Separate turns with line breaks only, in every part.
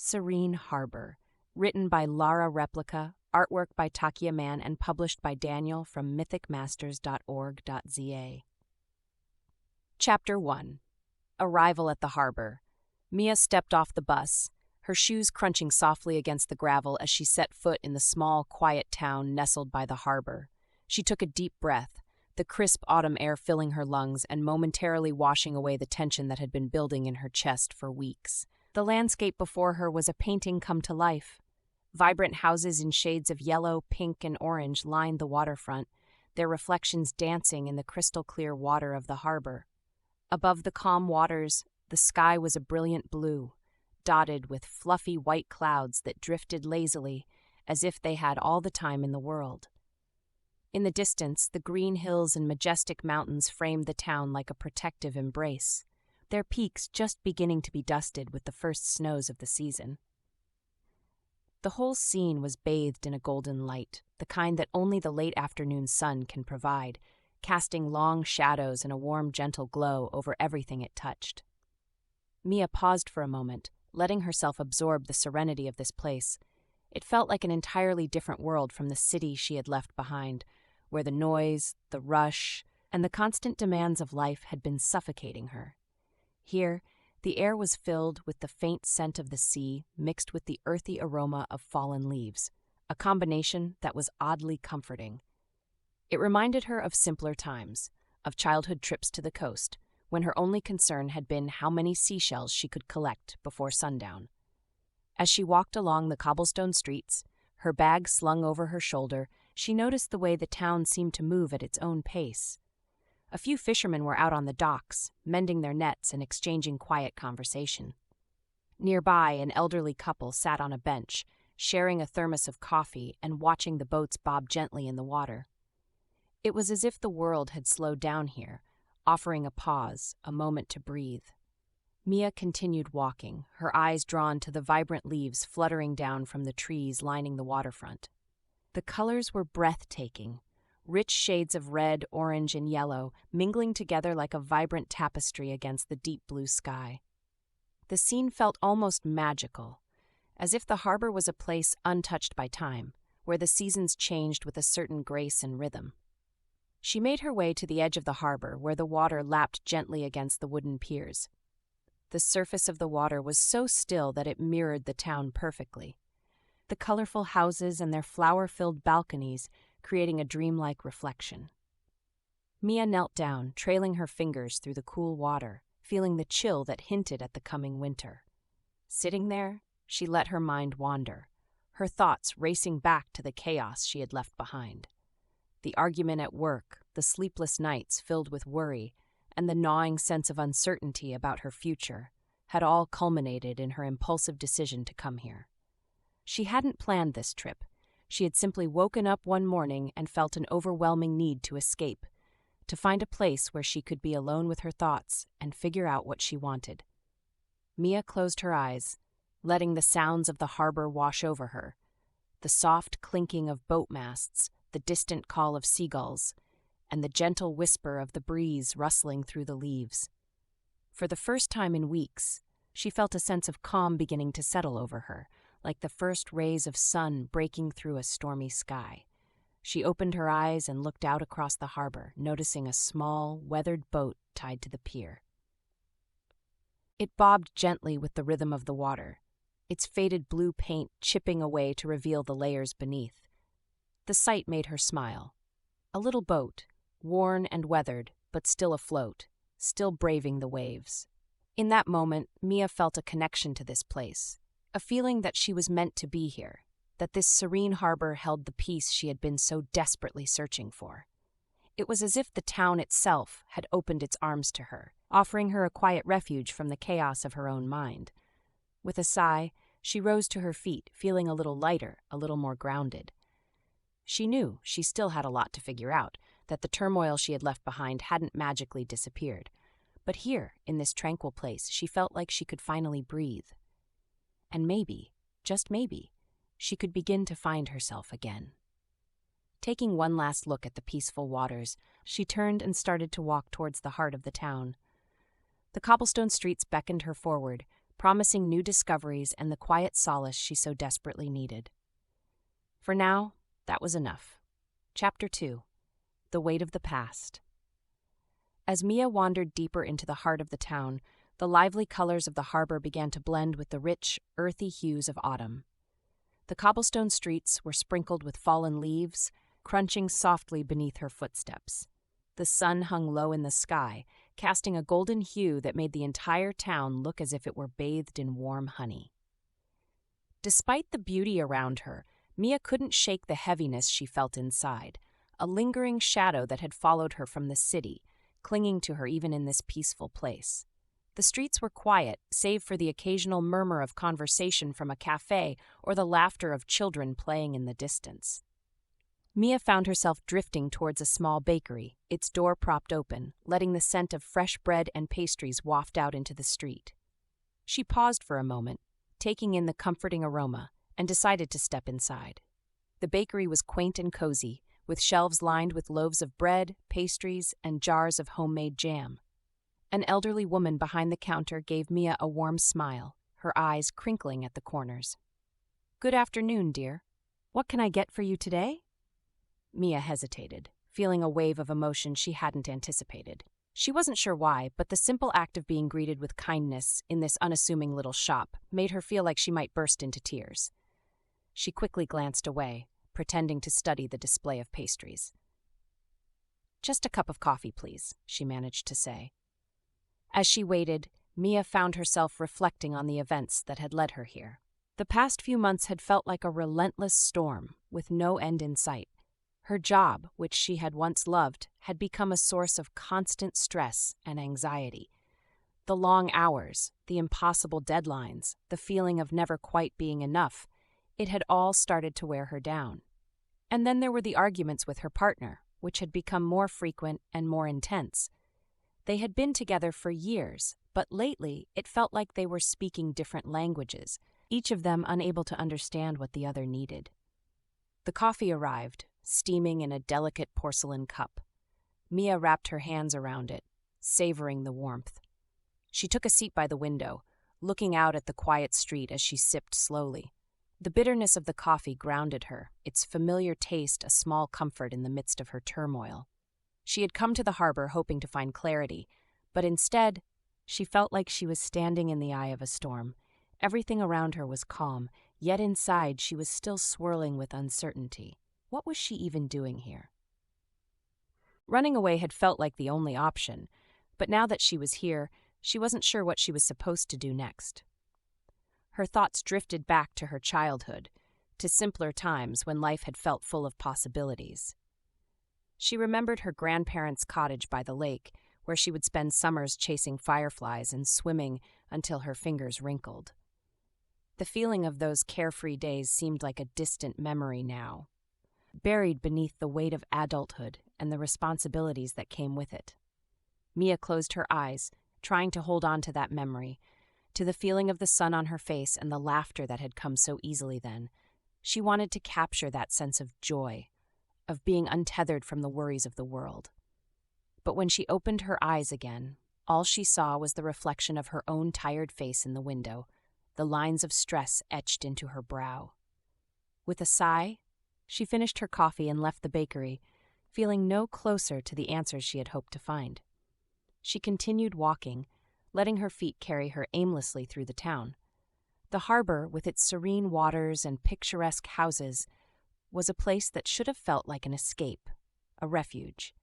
Serene, Harbour. Written by Lara, Replica, artwork by Takia, Mann, and published by Daniel from mythicmasters.org.za. Chapter 1. Arrival at the harbour. Mia stepped off the bus, her shoes crunching softly against the gravel as she set foot in the small, quiet town nestled by the harbour. She took a deep breath, the crisp autumn air filling her lungs and momentarily washing away the tension that had been building in her chest for weeks. The landscape before her was a painting come to life. Vibrant houses in shades of yellow, pink, and orange lined the waterfront, their reflections dancing in the crystal-clear water of the harbour. Above the calm waters, the sky was a brilliant blue, dotted with fluffy white clouds that drifted lazily, as if they had all the time in the world. In the distance, the green hills and majestic mountains framed the town like a protective embrace, their peaks just beginning to be dusted with the first snows of the season. The whole scene was bathed in a golden light, the kind that only the late afternoon sun can provide, casting long shadows and a warm, gentle glow over everything it touched. Mia paused for a moment, letting herself absorb the serenity of this place. It felt like an entirely different world from the city she had left behind, where the noise, the rush, and the constant demands of life had been suffocating her. Here, the air was filled with the faint scent of the sea mixed with the earthy aroma of fallen leaves, a combination that was oddly comforting. It reminded her of simpler times, of childhood trips to the coast, when her only concern had been how many seashells she could collect before sundown. As she walked along the cobblestone streets, her bag slung over her shoulder, she noticed the way the town seemed to move at its own pace. A few fishermen were out on the docks, mending their nets and exchanging quiet conversation. Nearby, an elderly couple sat on a bench, sharing a thermos of coffee and watching the boats bob gently in the water. It was as if the world had slowed down here, offering a pause, a moment to breathe. Mia continued walking, her eyes drawn to the vibrant leaves fluttering down from the trees lining the waterfront. The colors were breathtaking, rich shades of red, orange, and yellow mingling together like a vibrant tapestry against the deep blue sky. The scene felt almost magical, as if the harbour was a place untouched by time, where the seasons changed with a certain grace and rhythm. She made her way to the edge of the harbour, where the water lapped gently against the wooden piers. The surface of the water was so still that it mirrored the town perfectly. The colorful houses and their flower-filled balconies creating a dreamlike reflection. Mia knelt down, trailing her fingers through the cool water, feeling the chill that hinted at the coming winter. Sitting there, she let her mind wander, her thoughts racing back to the chaos she had left behind. The argument at work, the sleepless nights filled with worry, and the gnawing sense of uncertainty about her future had all culminated in her impulsive decision to come here. She hadn't planned this trip. She had simply woken up one morning and felt an overwhelming need to escape, to find a place where she could be alone with her thoughts and figure out what she wanted. Mia closed her eyes, letting the sounds of the harbour wash over her, the soft clinking of boat masts, the distant call of seagulls, and the gentle whisper of the breeze rustling through the leaves. For the first time in weeks, she felt a sense of calm beginning to settle over her, like the first rays of sun breaking through a stormy sky. She opened her eyes and looked out across the harbour, noticing a small, weathered boat tied to the pier. It bobbed gently with the rhythm of the water, its faded blue paint chipping away to reveal the layers beneath. The sight made her smile. A little boat, worn and weathered, but still afloat, still braving the waves. In that moment, Mia felt a connection to this place, a feeling that she was meant to be here, that this serene harbour held the peace she had been so desperately searching for. It was as if the town itself had opened its arms to her, offering her a quiet refuge from the chaos of her own mind. With a sigh, she rose to her feet, feeling a little lighter, a little more grounded. She knew she still had a lot to figure out, that the turmoil she had left behind hadn't magically disappeared. But here, in this tranquil place, she felt like she could finally breathe. And maybe, just maybe, she could begin to find herself again. Taking one last look at the peaceful waters, she turned and started to walk towards the heart of the town. The cobblestone streets beckoned her forward, promising new discoveries and the quiet solace she so desperately needed. For now, that was enough. Chapter 2. The Weight of the Past. As Mia wandered deeper into the heart of the town, the lively colors of the harbor began to blend with the rich, earthy hues of autumn. The cobblestone streets were sprinkled with fallen leaves, crunching softly beneath her footsteps. The sun hung low in the sky, casting a golden hue that made the entire town look as if it were bathed in warm honey. Despite the beauty around her, Mia couldn't shake the heaviness she felt inside, a lingering shadow that had followed her from the city, clinging to her even in this peaceful place. The streets were quiet, save for the occasional murmur of conversation from a cafe or the laughter of children playing in the distance. Mia found herself drifting towards a small bakery, its door propped open, letting the scent of fresh bread and pastries waft out into the street. She paused for a moment, taking in the comforting aroma, and decided to step inside. The bakery was quaint and cozy, with shelves lined with loaves of bread, pastries, and jars of homemade jam. An elderly woman behind the counter gave Mia a warm smile, her eyes crinkling at the corners. "Good afternoon, dear. What can I get for you today?" Mia hesitated, feeling a wave of emotion she hadn't anticipated. She wasn't sure why, but the simple act of being greeted with kindness in this unassuming little shop made her feel like she might burst into tears. She quickly glanced away, pretending to study the display of pastries. "Just a cup of coffee, please," she managed to say. As she waited, Mia found herself reflecting on the events that had led her here. The past few months had felt like a relentless storm, with no end in sight. Her job, which she had once loved, had become a source of constant stress and anxiety. The long hours, the impossible deadlines, the feeling of never quite being enough, it had all started to wear her down. And then there were the arguments with her partner, which had become more frequent and more intense. They had been together for years, but lately it felt like they were speaking different languages, each of them unable to understand what the other needed. The coffee arrived, steaming in a delicate porcelain cup. Mia wrapped her hands around it, savoring the warmth. She took a seat by the window, looking out at the quiet street as she sipped slowly. The bitterness of the coffee grounded her, its familiar taste a small comfort in the midst of her turmoil. She had come to the harbor hoping to find clarity, but instead, she felt like she was standing in the eye of a storm. Everything around her was calm, yet inside she was still swirling with uncertainty. What was she even doing here? Running away had felt like the only option, but now that she was here, she wasn't sure what she was supposed to do next. Her thoughts drifted back to her childhood, to simpler times when life had felt full of possibilities. She remembered her grandparents' cottage by the lake, where she would spend summers chasing fireflies and swimming until her fingers wrinkled. The feeling of those carefree days seemed like a distant memory now, buried beneath the weight of adulthood and the responsibilities that came with it. Mia closed her eyes, trying to hold on to that memory, to the feeling of the sun on her face and the laughter that had come so easily then. She wanted to capture that sense of joy, of being untethered from the worries of the world. But when she opened her eyes again, all she saw was the reflection of her own tired face in the window, the lines of stress etched into her brow. With a sigh, she finished her coffee and left the bakery, feeling no closer to the answers she had hoped to find. She continued walking, letting her feet carry her aimlessly through the town. The harbor, with its serene waters and picturesque houses, was a place that should have felt like an escape, a refuge.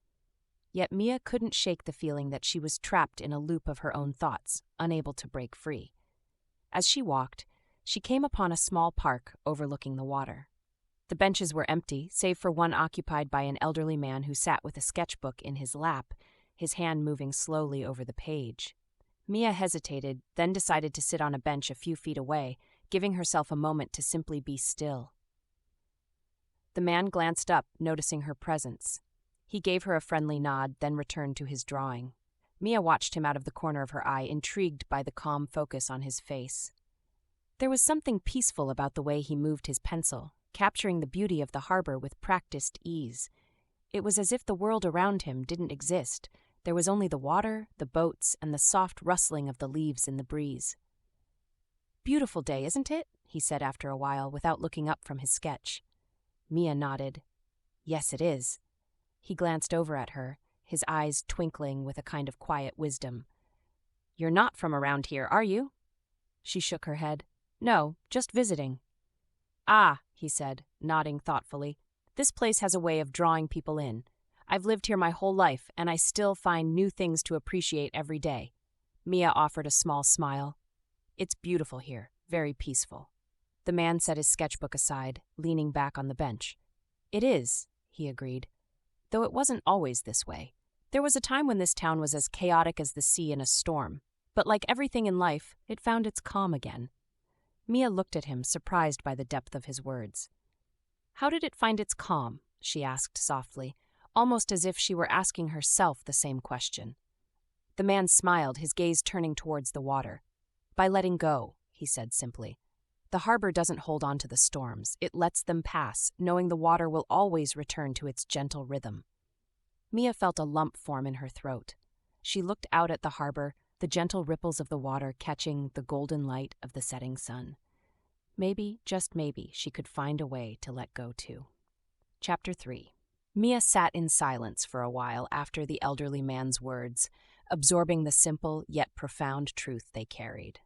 Yet Mia couldn't shake the feeling that she was trapped in a loop of her own thoughts, unable to break free. As she walked, she came upon a small park overlooking the water. The benches were empty, save for one occupied by an elderly man who sat with a sketchbook in his lap, his hand moving slowly over the page. Mia hesitated, then decided to sit on a bench a few feet away, giving herself a moment to simply be still. The man glanced up, noticing her presence. He gave her a friendly nod, then returned to his drawing. Mia watched him out of the corner of her eye, intrigued by the calm focus on his face. There was something peaceful about the way he moved his pencil, capturing the beauty of the harbor with practiced ease. It was as if the world around him didn't exist. There was only the water, the boats, and the soft rustling of the leaves in the breeze. Beautiful day, isn't it? He said after a while, without looking up from his sketch. Mia nodded. Yes, it is. He glanced over at her, his eyes twinkling with a kind of quiet wisdom. You're not from around here, are you? She shook her head. No, just visiting. Ah, he said, nodding thoughtfully. This place has a way of drawing people in. I've lived here my whole life, and I still find new things to appreciate every day. Mia offered a small smile. It's beautiful here, very peaceful. The man set his sketchbook aside, leaning back on the bench. It is, he agreed, though it wasn't always this way. There was a time when this town was as chaotic as the sea in a storm, but like everything in life, it found its calm again. Mia looked at him, surprised by the depth of his words. How did it find its calm? She asked softly, almost as if she were asking herself the same question. The man smiled, his gaze turning towards the water. By letting go, he said simply. The harbor doesn't hold on to the storms. It lets them pass, knowing the water will always return to its gentle rhythm. Mia felt a lump form in her throat. She looked out at the harbor, the gentle ripples of the water catching the golden light of the setting sun. Maybe, just maybe, she could find a way to let go too. Chapter 3. Mia sat in silence for a while after the elderly man's words, absorbing the simple yet profound truth they carried.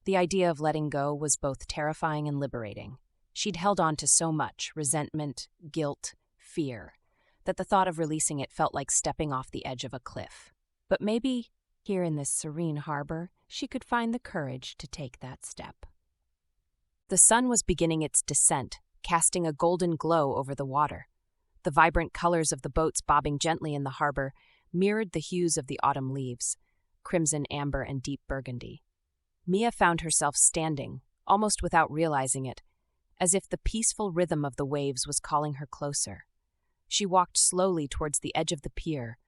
The idea of letting go was both terrifying and liberating. She'd held on to so much, resentment, guilt, fear, that the thought of releasing it felt like stepping off the edge of a cliff. But maybe, here in this serene harbor, she could find the courage to take that step. The sun was beginning its descent, casting a golden glow over the water. The vibrant colors of the boats bobbing gently in the harbor mirrored the hues of the autumn leaves, crimson, amber, and deep burgundy. Mia found herself standing, almost without realizing it, as if the peaceful rhythm of the waves was calling her closer. She walked slowly towards the edge of the pier,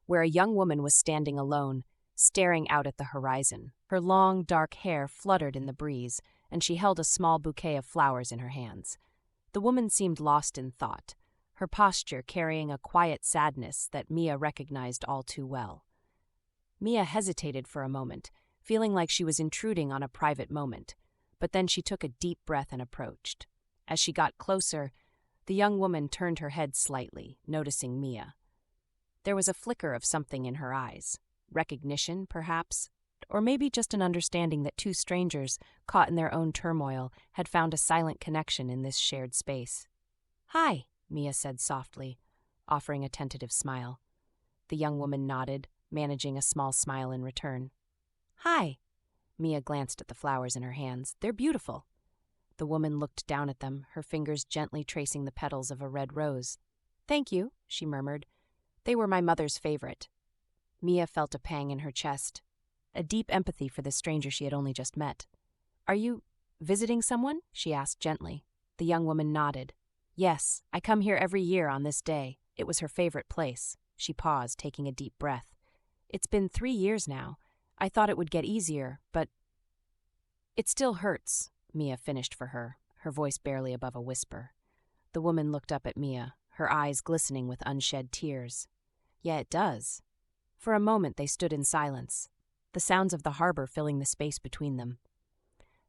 where a young woman was standing alone, staring out at the horizon. Her long, dark hair fluttered in the breeze, and she held a small bouquet of flowers in her hands. The woman seemed lost in thought, her posture carrying a quiet sadness that Mia recognized all too well. Mia hesitated for a moment, feeling like she was intruding on a private moment, but then she took a deep breath and approached. As she got closer, the young woman turned her head slightly, noticing Mia. There was a flicker of something in her eyes. Recognition, perhaps, or maybe just an understanding that two strangers, caught in their own turmoil, had found a silent connection in this shared space. "Hi," Mia said softly, offering a tentative smile. The young woman nodded, managing a small smile in return. "Hi." Mia glanced at the flowers in her hands. "They're beautiful." The woman looked down at them, her fingers gently tracing the petals of a red rose. "Thank you," she murmured. "They were my mother's favorite." Mia felt a pang in her chest, a deep empathy for the stranger she had only just met. "Are you visiting someone?" she asked gently. The young woman nodded. "Yes, I come here every year on this day. It was her favorite place." She paused, taking a deep breath. "It's been 3 years now. I thought it would get easier, but it still hurts," Mia finished for her, her voice barely above a whisper. The woman looked up at Mia, her eyes glistening with unshed tears. "Yeah, it does." For a moment they stood in silence, the sounds of the harbor filling the space between them.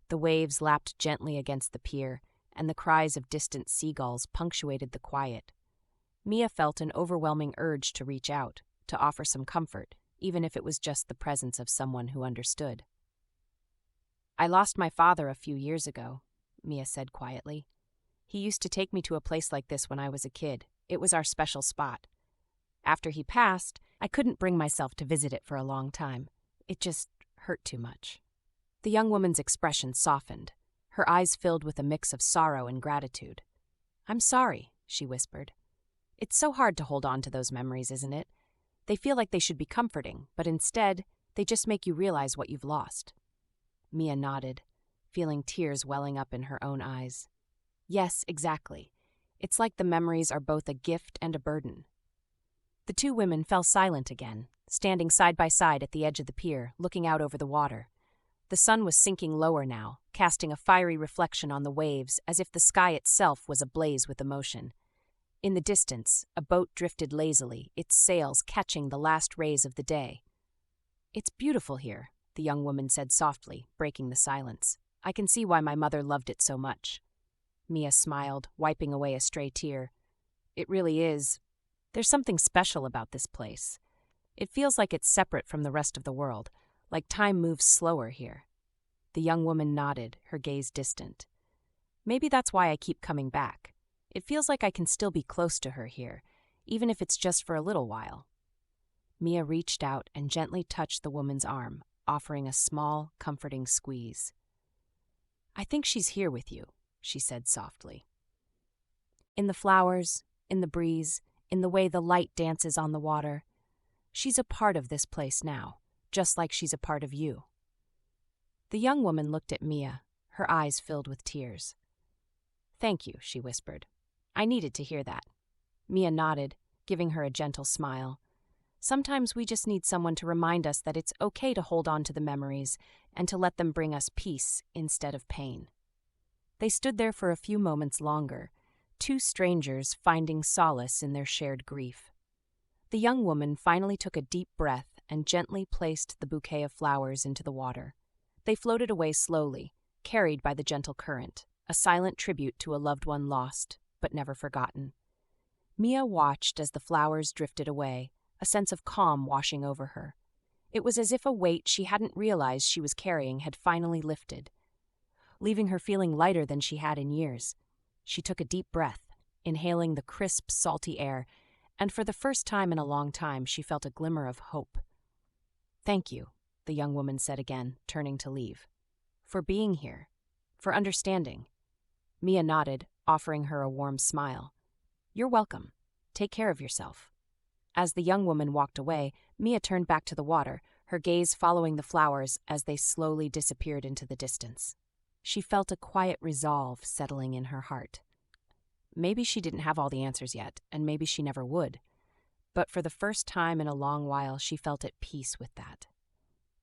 The waves lapped gently against the pier, and the cries of distant seagulls punctuated the quiet. Mia felt an overwhelming urge to reach out, to offer some comfort, even if it was just the presence of someone who understood. "I lost my father a few years ago," Mia said quietly. "He used to take me to a place like this when I was a kid. It was our special spot. After he passed, I couldn't bring myself to visit it for a long time. It just hurt too much." The young woman's expression softened, her eyes filled with a mix of sorrow and gratitude. "I'm sorry," she whispered. "It's so hard to hold on to those memories, isn't it? They feel like they should be comforting, but instead, they just make you realize what you've lost." Mia nodded, feeling tears welling up in her own eyes. "Yes, exactly. It's like the memories are both a gift and a burden." The two women fell silent again, standing side by side at the edge of the pier, looking out over the water. The sun was sinking lower now, casting a fiery reflection on the waves as if the sky itself was ablaze with emotion. In the distance, a boat drifted lazily, its sails catching the last rays of the day. "It's beautiful here," the young woman said softly, breaking the silence. I can see why my mother loved it so much. Mia smiled, wiping away a stray tear. It really is. There's something special about this place. It feels like it's separate from the rest of the world, like time moves slower here. The young woman nodded, her gaze distant. Maybe that's why I keep coming back. It feels like I can still be close to her here, even if it's just for a little while. Mia reached out and gently touched the woman's arm, offering a small, comforting squeeze. I think she's here with you, she said softly. In the flowers, in the breeze, in the way the light dances on the water. She's a part of this place now, just like she's a part of you. The young woman looked at Mia, her eyes filled with tears. Thank you, she whispered. I needed to hear that. Mia nodded, giving her a gentle smile. Sometimes we just need someone to remind us that it's okay to hold on to the memories and to let them bring us peace instead of pain. They stood there for a few moments longer, two strangers finding solace in their shared grief. The young woman finally took a deep breath and gently placed the bouquet of flowers into the water. They floated away slowly, carried by the gentle current, a silent tribute to a loved one lost, but never forgotten. Mia watched as the flowers drifted away, a sense of calm washing over her. It was as if a weight she hadn't realized she was carrying had finally lifted, leaving her feeling lighter than she had in years. She took a deep breath, inhaling the crisp, salty air, and for the first time in a long time she felt a glimmer of hope. Thank you, the young woman said again, turning to leave. For being here. For understanding. Mia nodded, offering her a warm smile. You're welcome. Take care of yourself. As the young woman walked away, Mia turned back to the water, her gaze following the flowers as they slowly disappeared into the distance. She felt a quiet resolve settling in her heart. Maybe she didn't have all the answers yet, and maybe she never would. But for the first time in a long while, she felt at peace with that.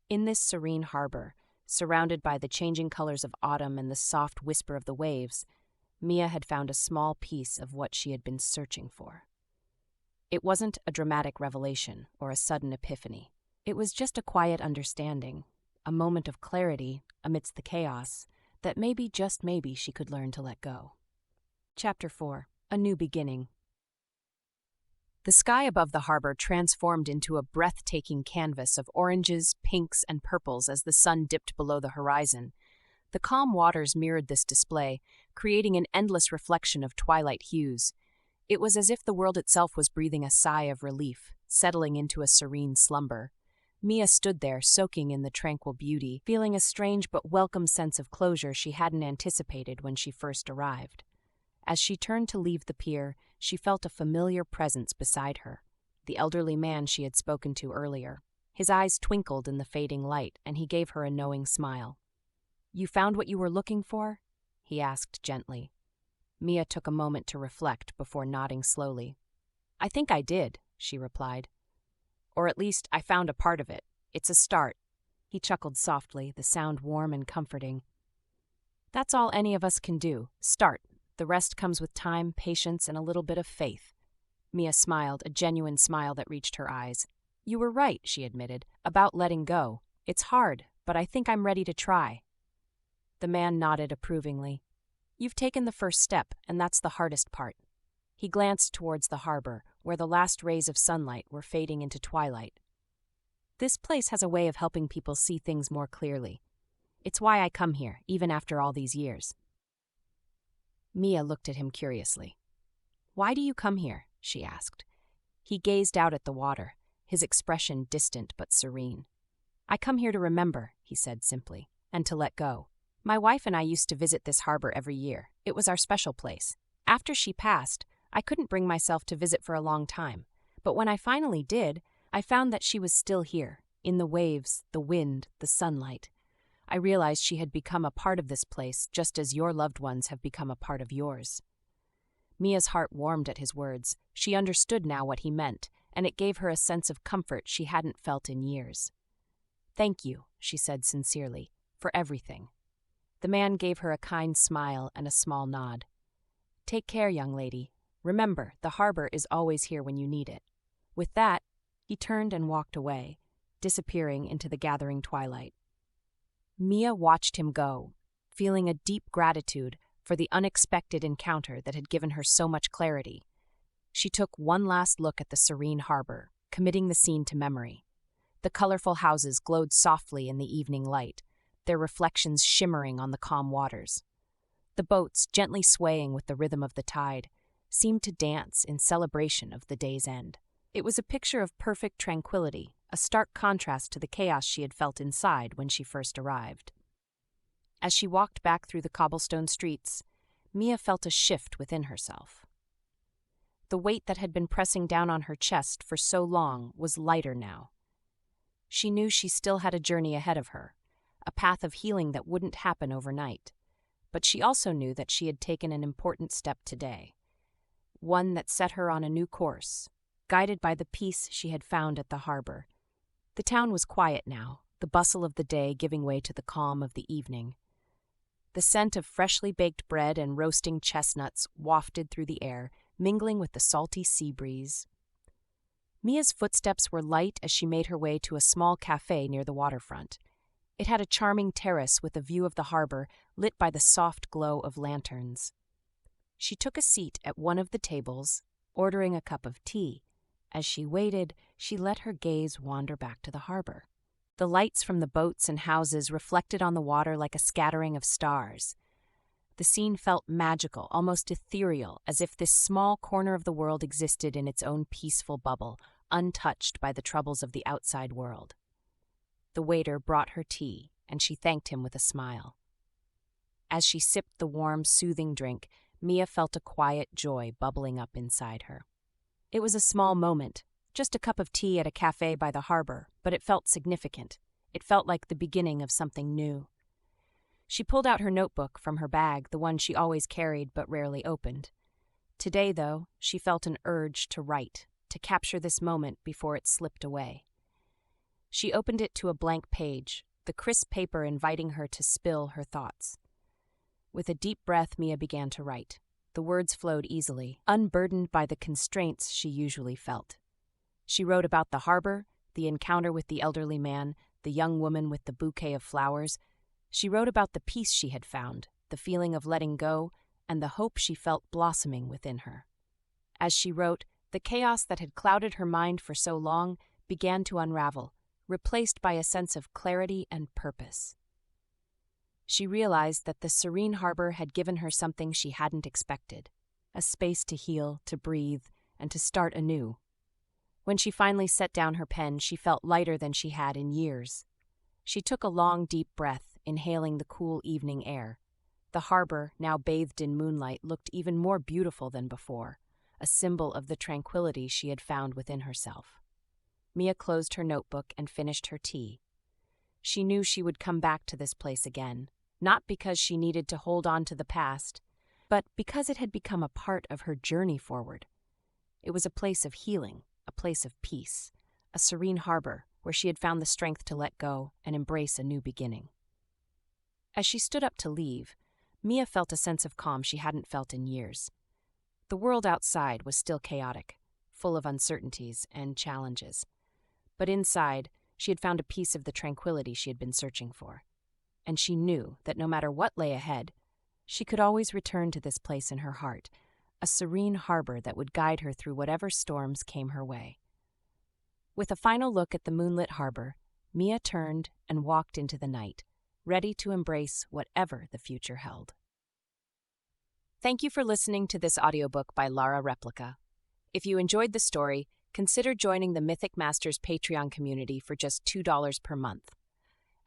In this serene harbor, surrounded by the changing colors of autumn and the soft whisper of the waves, Mia had found a small piece of what she had been searching for. It wasn't a dramatic revelation or a sudden epiphany. It was just a quiet understanding, a moment of clarity amidst the chaos that maybe, just maybe, she could learn to let go. Chapter 4. A New Beginning. The sky above the harbor transformed into a breathtaking canvas of oranges, pinks, and purples as the sun dipped below the horizon. The calm waters mirrored this display, creating an endless reflection of twilight hues. It was as if the world itself was breathing a sigh of relief, settling into a serene slumber. Mia stood there, soaking in the tranquil beauty, feeling a strange but welcome sense of closure she hadn't anticipated when she first arrived. As she turned to leave the pier, she felt a familiar presence beside her, the elderly man she had spoken to earlier. His eyes twinkled in the fading light, and he gave her a knowing smile. "You found what you were looking for?" he asked gently. Mia took a moment to reflect before nodding slowly. "I think I did," she replied. "Or at least I found a part of it. It's a start." He chuckled softly, the sound warm and comforting. "That's all any of us can do, start. The rest comes with time, patience, and a little bit of faith." Mia smiled, a genuine smile that reached her eyes. "You were right," she admitted, "about letting go. It's hard, but I think I'm ready to try." The man nodded approvingly. "You've taken the first step, and that's the hardest part." He glanced towards the harbor, where the last rays of sunlight were fading into twilight. "This place has a way of helping people see things more clearly. It's why I come here, even after all these years." Mia looked at him curiously. "Why do you come here?" she asked. He gazed out at the water, his expression distant but serene. "I come here to remember," he said simply, "and to let go. My wife and I used to visit this harbor every year. It was our special place. After she passed, I couldn't bring myself to visit for a long time, but when I finally did, I found that she was still here, in the waves, the wind, the sunlight. I realized she had become a part of this place just as your loved ones have become a part of yours." Mia's heart warmed at his words. She understood now what he meant, and it gave her a sense of comfort she hadn't felt in years. "Thank you," she said sincerely, "for everything." The man gave her a kind smile and a small nod. "Take care, young lady. Remember, the harbor is always here when you need it." With that, he turned and walked away, disappearing into the gathering twilight. Mia watched him go, feeling a deep gratitude for the unexpected encounter that had given her so much clarity. She took one last look at the serene harbor, committing the scene to memory. The colorful houses glowed softly in the evening light, their reflections shimmering on the calm waters. The boats, gently swaying with the rhythm of the tide, seemed to dance in celebration of the day's end. It was a picture of perfect tranquility, a stark contrast to the chaos she had felt inside when she first arrived. As she walked back through the cobblestone streets, Mia felt a shift within herself. The weight that had been pressing down on her chest for so long was lighter now. She knew she still had a journey ahead of her, a path of healing that wouldn't happen overnight. But she also knew that she had taken an important step today, one that set her on a new course, guided by the peace she had found at the harbor. The town was quiet now, the bustle of the day giving way to the calm of the evening. The scent of freshly baked bread and roasting chestnuts wafted through the air, mingling with the salty sea breeze. Mia's footsteps were light as she made her way to a small cafe near the waterfront. It had a charming terrace with a view of the harbor, lit by the soft glow of lanterns. She took a seat at one of the tables, ordering a cup of tea. As she waited, she let her gaze wander back to the harbor. The lights from the boats and houses reflected on the water like a scattering of stars. The scene felt magical, almost ethereal, as if this small corner of the world existed in its own peaceful bubble, untouched by the troubles of the outside world. The waiter brought her tea, and she thanked him with a smile. As she sipped the warm, soothing drink, Mia felt a quiet joy bubbling up inside her. It was a small moment, just a cup of tea at a cafe by the harbor, but it felt significant. It felt like the beginning of something new. She pulled out her notebook from her bag, the one she always carried but rarely opened. Today, though, she felt an urge to write, to capture this moment before it slipped away. She opened it to a blank page, the crisp paper inviting her to spill her thoughts. With a deep breath, Mia began to write. The words flowed easily, unburdened by the constraints she usually felt. She wrote about the harbor, the encounter with the elderly man, the young woman with the bouquet of flowers. She wrote about the peace she had found, the feeling of letting go, and the hope she felt blossoming within her. As she wrote, the chaos that had clouded her mind for so long began to unravel, replaced by a sense of clarity and purpose. She realized that the serene harbor had given her something she hadn't expected, a space to heal, to breathe, and to start anew. When she finally set down her pen, she felt lighter than she had in years. She took a long, deep breath, inhaling the cool evening air. The harbor, now bathed in moonlight, looked even more beautiful than before, a symbol of the tranquility she had found within herself. Mia closed her notebook and finished her tea. She knew she would come back to this place again, not because she needed to hold on to the past, but because it had become a part of her journey forward. It was a place of healing, a place of peace, a serene harbor where she had found the strength to let go and embrace a new beginning. As she stood up to leave, Mia felt a sense of calm she hadn't felt in years. The world outside was still chaotic, full of uncertainties and challenges. But inside, she had found a piece of the tranquility she had been searching for. And she knew that no matter what lay ahead, she could always return to this place in her heart, a serene harbor that would guide her through whatever storms came her way. With a final look at the moonlit harbor, Mia turned and walked into the night, ready to embrace whatever the future held. Thank you for listening to this audiobook by Lara Replica. If you enjoyed the story, consider joining the Mythic Masters Patreon community for just $2 per month.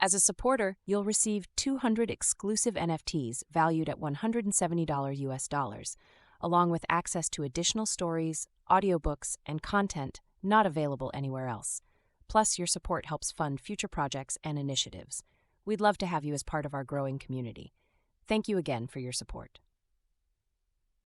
As a supporter, you'll receive 200 exclusive NFTs valued at $170 US, along with access to additional stories, audiobooks, and content not available anywhere else. Plus, your support helps fund future projects and initiatives. We'd love to have you as part of our growing community. Thank you again for your support.